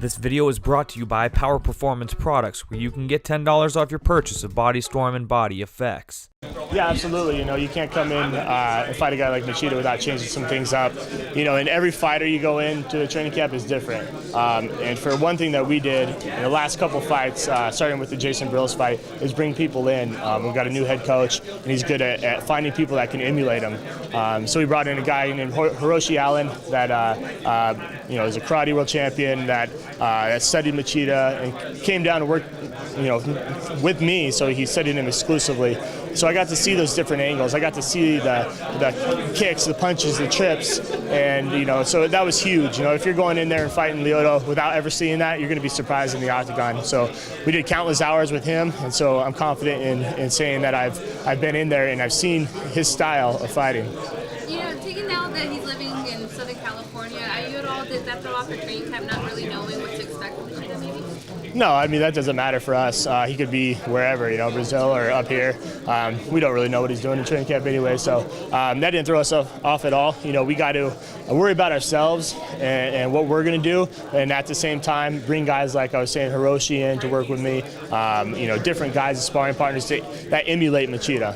This video is brought to you by Power Performance Products, where you can get $10 off your purchase of Body Storm and Body Effects. Yeah, absolutely. You can't come in and fight a guy like Machida without changing some things up. And every fighter you go into a training camp is different. And for one thing that we did in the last couple fights, starting with the Jason Brills fight, is bring people in. We've got a new head coach, and he's good at finding people that can emulate him. So we brought in a guy named Hiroshi Allen that is a karate world champion that studied Machida and came down to work with me, so he studied him exclusively. So I got to see those different angles. I got to see the kicks, the punches, the trips, and so that was huge. If you're going in there and fighting Lyoto without ever seeing that, you're going to be surprised in the octagon. So we did countless hours with him, and so I'm confident in saying that I've been in there and I've seen his style of fighting. Taking now that he's living in Southern California, did that throw off your training camp, not really knowing what to expect from Machida maybe? No, that doesn't matter for us. He could be wherever, Brazil or up here. We don't really know what he's doing in training camp anyway, so that didn't throw us off at all. We got to worry about ourselves and what we're going to do, and at the same time, bring guys like I was saying, Hiroshi in to work with me, different guys as sparring partners that emulate Machida.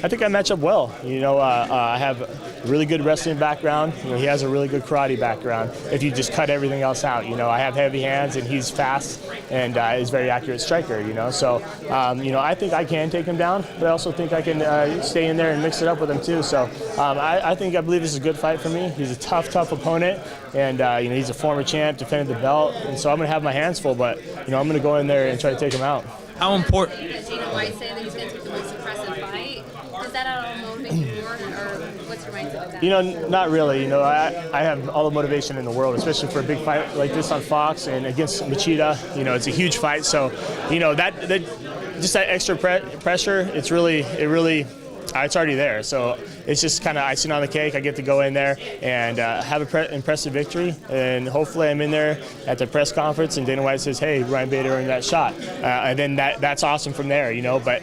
I think I match up well. I have a really good wrestling background. He has a really good karate background. If you just cut everything else out, I have heavy hands and he's fast and is very accurate striker. So I think I can take him down, but I also think I can stay in there and mix it up with him too. So I believe this is a good fight for me. He's a tough opponent, and he's a former champ, defended the belt, and so I'm going to have my hands full. But I'm going to go in there and try to take him out. How important? Dana White saying that he's going to take the most impressive fight. Does that at all motivate you more, or what's your mindset of that? Not really. I have all the motivation in the world, especially for a big fight like this on Fox and against Machida. It's a huge fight, so that just that extra pressure. It's already there. So it's just kind of icing on the cake. I get to go in there and have an impressive victory, and hopefully I'm in there at the press conference and Dana White says, "Hey, Ryan Bader earned that shot," and then that's awesome from there. But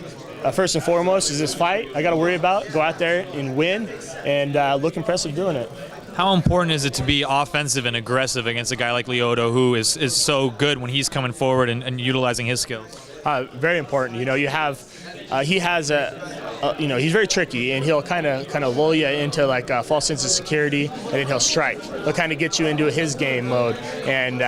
first and foremost is this fight I got to worry about. Go out there and win and look impressive doing it. How important is it to be offensive and aggressive against a guy like Lyoto, who is so good when he's coming forward and utilizing his skills? Very important. He has he's very tricky, and he'll kind of lull you into like a false sense of security, and then he'll strike. He'll kind of get you into his game mode, and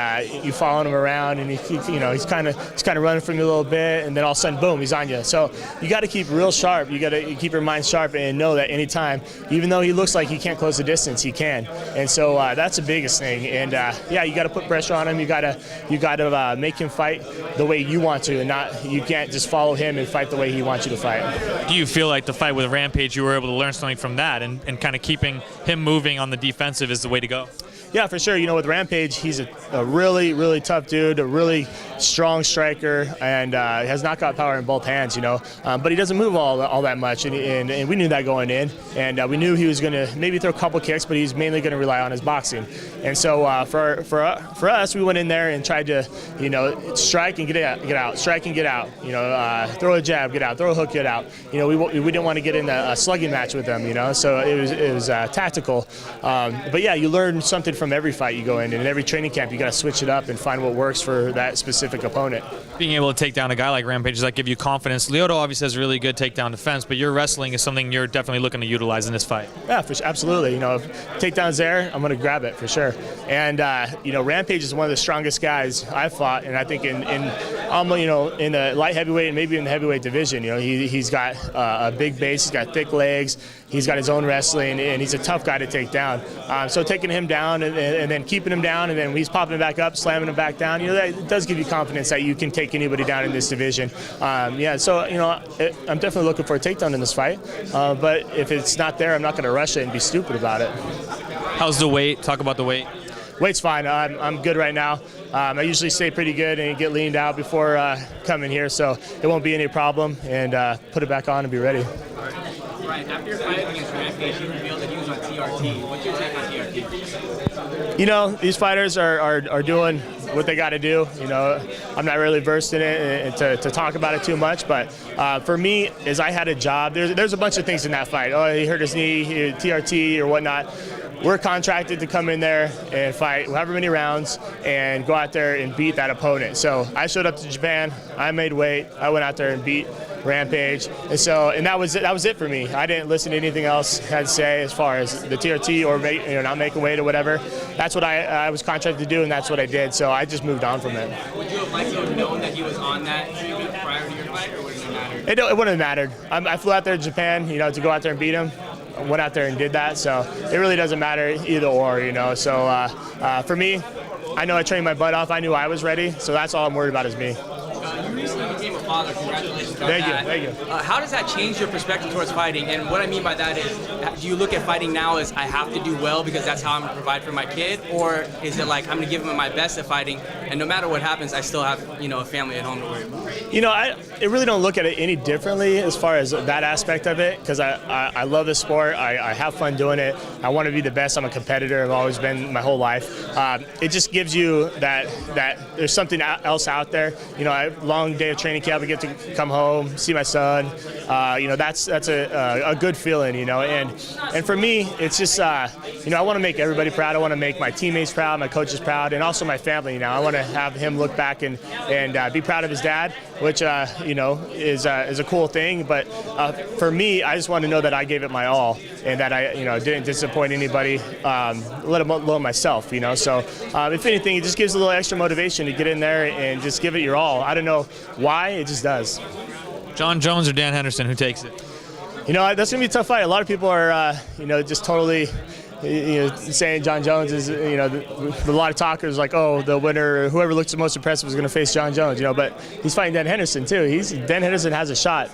you following him around, and he's kind of running from you a little bit, and then all of a sudden, boom, he's on you. So you got to keep real sharp. You got to keep your mind sharp and know that anytime, even though he looks like he can't close the distance, he can. And so that's the biggest thing. And you got to put pressure on him. You got to make him fight the way you want to, and you can't just follow him and fight the way he wants you to fight. Do you feel like the fight with Rampage, you were able to learn something from that, and kind of keeping him moving on the defensive is the way to go? Yeah, for sure. With Rampage, he's a really, really tough dude, a really strong striker, and has knockout power in both hands, But he doesn't move all that much, and we knew that going in. And we knew he was going to maybe throw a couple kicks, but he's mainly going to rely on his boxing. And so for us, we went in there and tried to, strike and get out, strike and get out. Throw a jab, get out, throw a hook, get out. We didn't want to get in a slugging match with them, So it was tactical. But yeah, you learn something from every fight you go in, and in every training camp you got to switch it up and find what works for that specific opponent. Being able to take down a guy like Rampage, does that give you confidence? Lyoto obviously has really good takedown defense, but your wrestling is something you're definitely looking to utilize in this fight. Yeah, absolutely. If takedown's there, I'm going to grab it for sure. And Rampage is one of the strongest guys I've fought, and I think in the light heavyweight and maybe in the heavyweight division. He's got a big base, he's got thick legs, he's got his own wrestling, and he's a tough guy to take down. So taking him down and then keeping him down, and then when he's popping him back up, slamming him back down, that does give you confidence that you can take anybody down in this division. I'm definitely looking for a takedown in this fight, but if it's not there, I'm not going to rush it and be stupid about it. How's the weight? Talk about the weight. Weight's fine. I'm good right now. I usually stay pretty good and get leaned out before coming here, so it won't be any problem, and put it back on and be ready. Right, after your fight against Rampage, you revealed that he was on TRT. What's your take on TRT? These fighters are doing what they got to do. I'm not really versed in it to talk about it too much, but for me, as I had a job, there's a bunch of things in that fight. Oh, he hurt his knee, TRT or whatnot. we're contracted to come in there and fight however many rounds and go out there and beat that opponent. So I showed up to Japan, I made weight, I went out there and beat Rampage, and that was it for me. I didn't listen to anything else I had to say as far as the TRT or not making weight or whatever. That's what I was contracted to do, and that's what I did. So I just moved on from it. Would you have liked to have known that he was on that treatment prior to your fight, or would it have mattered? It wouldn't have mattered. I flew out there to Japan, to go out there and beat him. I went out there and did that, so it really doesn't matter either or, So for me, I know I trained my butt off. I knew I was ready, so that's all I'm worried about is me. You recently became a father. Congratulations on that. Thank you. How does that change your perspective towards fighting? And what I mean by that is, do you look at fighting now as I have to do well because that's how I'm going to provide for my kid? Or is it like I'm going to give him my best at fighting, and no matter what happens, I still have a family at home to worry about? I really don't look at it any differently as far as that aspect of it, because I love the sport. I have fun doing it. I want to be the best. I'm a competitor. I've always been my whole life. It just gives you that there's something else out there. Long day of training camp. I get to come home, see my son. That's a good feeling. And for me, it's just I want to make everybody proud. I want to make my teammates proud, my coaches proud, and also my family. I want to have him look back and be proud of his dad, which is a cool thing. But for me, I just want to know that I gave it my all and that I didn't disappoint anybody, let alone myself. So if anything, it just gives a little extra motivation to get in there and just give it your all. I don't know why, it just does. Jon Jones or Dan Henderson, who takes it? That's gonna be a tough fight. A lot of people are just totally saying Jon Jones is, a lot of talkers like, oh, the winner, whoever looks the most impressive is going to face Jon Jones, but he's fighting Dan Henderson too. Dan Henderson has a shot.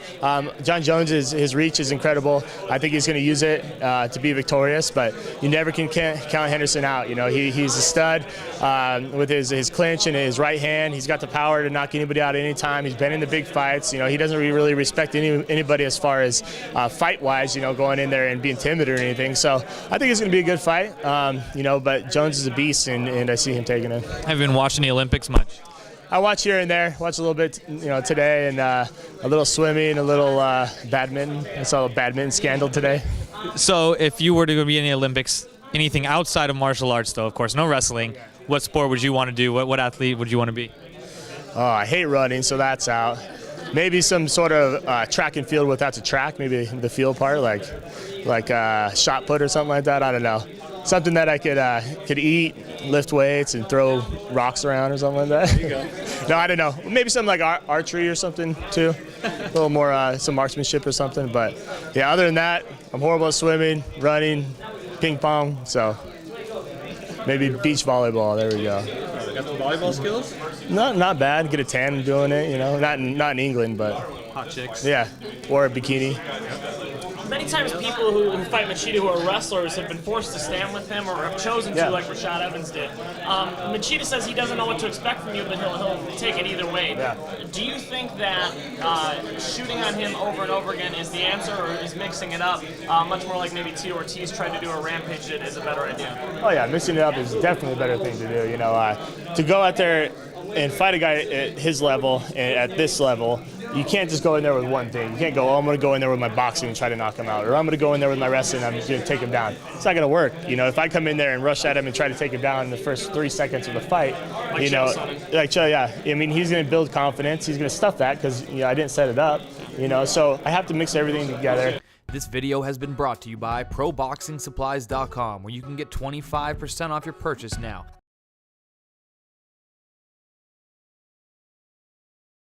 Jon Jones, his reach is incredible. I think he's going to use it to be victorious, but you never can't count Henderson out. He's a stud with his clinch and his right hand. He's got the power to knock anybody out at any time. He's been in the big fights. He doesn't really respect anybody as far as fight-wise, going in there and being timid or anything. So I think it's going to be a good fight, but Jones is a beast, and I see him taking it. Have you been watching the Olympics much? I watch here and there. Watch a little bit, today, and a little swimming, a little badminton. I saw a badminton scandal today. So if you were to be in the Olympics, anything outside of martial arts, though, of course, no wrestling, what sport would you want to do? What athlete would you want to be? Oh, I hate running, so that's out. Maybe some sort of track and field without the track, maybe the field part, like shot put or something like that. I don't know. Something that I could eat, lift weights, and throw rocks around or something like that. There you go. No, I don't know. Maybe something like archery or something too. A little more some marksmanship or something. But yeah, other than that, I'm horrible at swimming, running, ping pong. So maybe beach volleyball. There we go. Got the volleyball skills? Not bad. Get a tan doing it. Not in England, but Hot chicks. yeah, or a bikini. Many times people who fight Machida who are wrestlers have been forced to stand with him or have chosen to, like Rashad Evans did. Machida says he doesn't know what to expect from you, but he'll take it either way. Yeah. Do you think that shooting on him over and over again is the answer, or is mixing it up much more like maybe T. Ortiz tried to do or Rampage did is a better idea? Oh yeah, mixing it up is definitely a better thing to do. To go out there and fight a guy at his level and at this level, you can't just go in there with one thing. You can't go, I'm going to go in there with my boxing and try to knock him out, or I'm going to go in there with my wrestling and I'm going to take him down. It's not going to work. If I come in there and rush at him and try to take him down in the first 3 seconds of the fight, he's going to build confidence. He's going to stuff that because I didn't set it up. So I have to mix everything together. This video has been brought to you by ProBoxingSupplies.com, where you can get 25% off your purchase now.